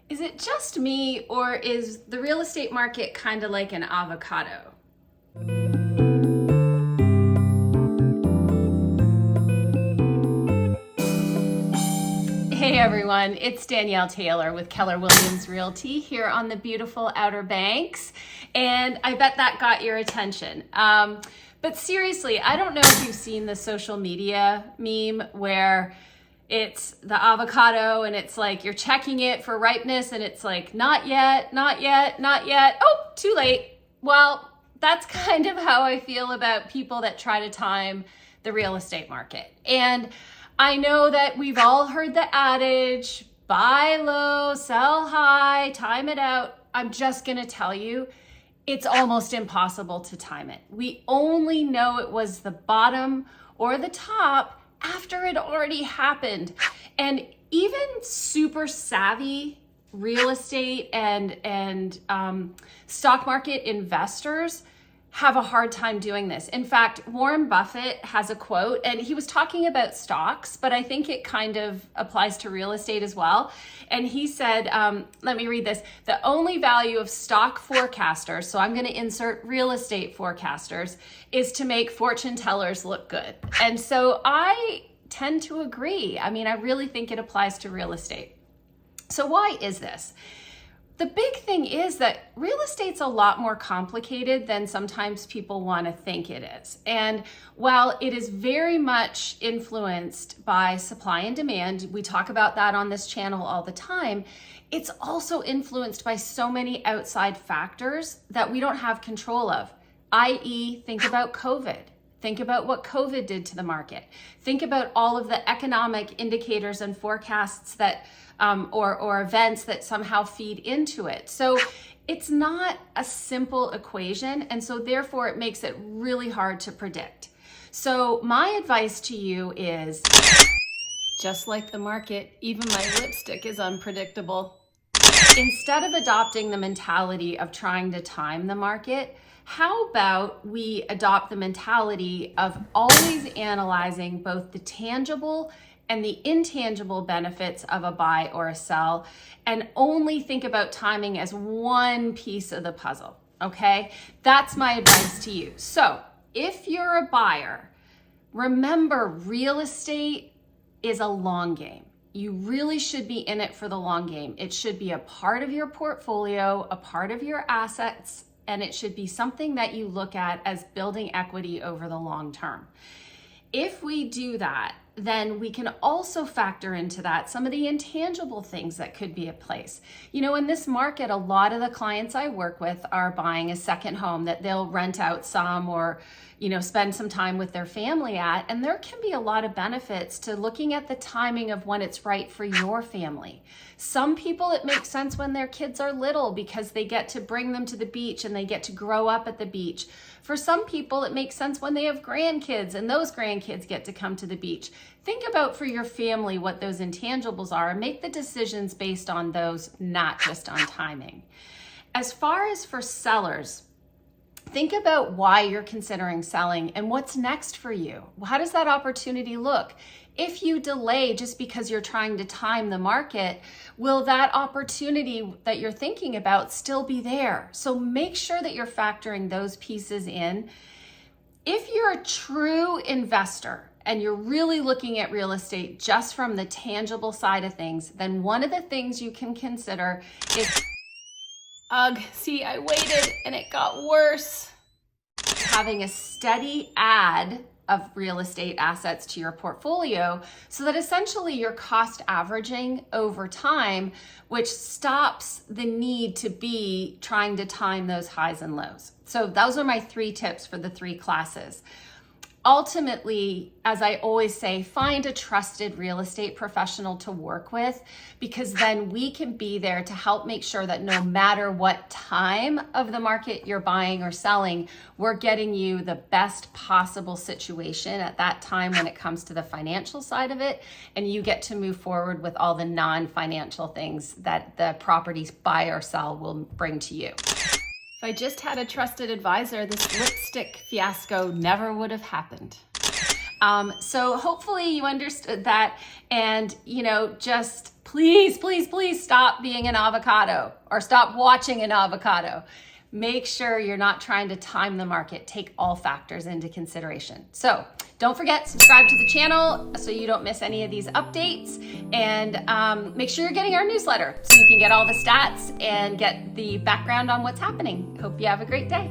Is it just me, or is the real estate market kind of like an avocado? Hey everyone, it's Danielle Taylor with Keller Williams Realty here on the beautiful Outer Banks, and I bet that got your attention. But seriously, I don't know if you've seen the social media meme where it's the avocado and it's like you're checking it for ripeness and it's like, not yet, not yet, not yet. Oh, too late. Well, that's kind of how I feel about people that try to time the real estate market. And I know that we've all heard the adage, buy low, sell high, time it out. I'm just gonna tell you, it's almost impossible to time it. We only know it was the bottom or the top after it already happened. And even super savvy real estate and stock market investors have a hard time doing this. In fact, Warren Buffett has a quote, and he was talking about stocks, but I think it kind of applies to real estate as well. And he said, let me read this, the only value of stock forecasters, so I'm gonna insert real estate forecasters, is to make fortune tellers look good. And so I tend to agree. I mean, I really think it applies to real estate. So why is this? The big thing is that real estate's a lot more complicated than sometimes people want to think it is. And while it is very much influenced by supply and demand, we talk about that on this channel all the time, it's also influenced by so many outside factors that we don't have control of, i.e., think about COVID. Think about what COVID did to the market. Think about all of the economic indicators and forecasts that or events that somehow feed into it. So it's not a simple equation, and so therefore it makes it really hard to predict. So my advice to you is, just like the market, even my lipstick is unpredictable. Instead of adopting the mentality of trying to time the market, how about we adopt the mentality of always analyzing both the tangible and the intangible benefits of a buy or a sell, and only think about timing as one piece of the puzzle, okay? That's my advice to you. So if you're a buyer, remember real estate is a long game. You really should be in it for the long game. It should be a part of your portfolio, a part of your assets, and it should be something that you look at as building equity over the long term. If we do that, then we can also factor into that some of the intangible things that could be at place. You know, in this market, a lot of the clients I work with are buying a second home that they'll rent out some or, you know, spend some time with their family at. And there can be a lot of benefits to looking at the timing of when it's right for your family. Some people, it makes sense when their kids are little because they get to bring them to the beach and they get to grow up at the beach. For some people, it makes sense when they have grandkids and those grandkids get to come to the beach. Think about for your family what those intangibles are and make the decisions based on those, not just on timing. As far as for sellers, think about why you're considering selling and what's next for you. How does that opportunity look? If you delay just because you're trying to time the market, will that opportunity that you're thinking about still be there? So make sure that you're factoring those pieces in. If you're a true investor and you're really looking at real estate just from the tangible side of things, then one of the things you can consider is, see, I waited and it got worse. Having a steady add of real estate assets to your portfolio so that essentially you're cost averaging over time, which stops the need to be trying to time those highs and lows. So those are my 3 tips for the 3 classes. Ultimately, as I always say, find a trusted real estate professional to work with, because then we can be there to help make sure that no matter what time of the market you're buying or selling, we're getting you the best possible situation at that time when it comes to the financial side of it, and you get to move forward with all the non-financial things that the properties buy or sell will bring to you. If I just had a trusted advisor, this lipstick fiasco never would have happened. So hopefully you understood that, and just please, please, please stop being an avocado or stop watching an avocado. Make sure you're not trying to time the market. Take all factors into consideration. So don't forget, subscribe to the channel so you don't miss any of these updates, and make sure you're getting our newsletter so you can get all the stats and get the background on what's happening. Hope you have a great day.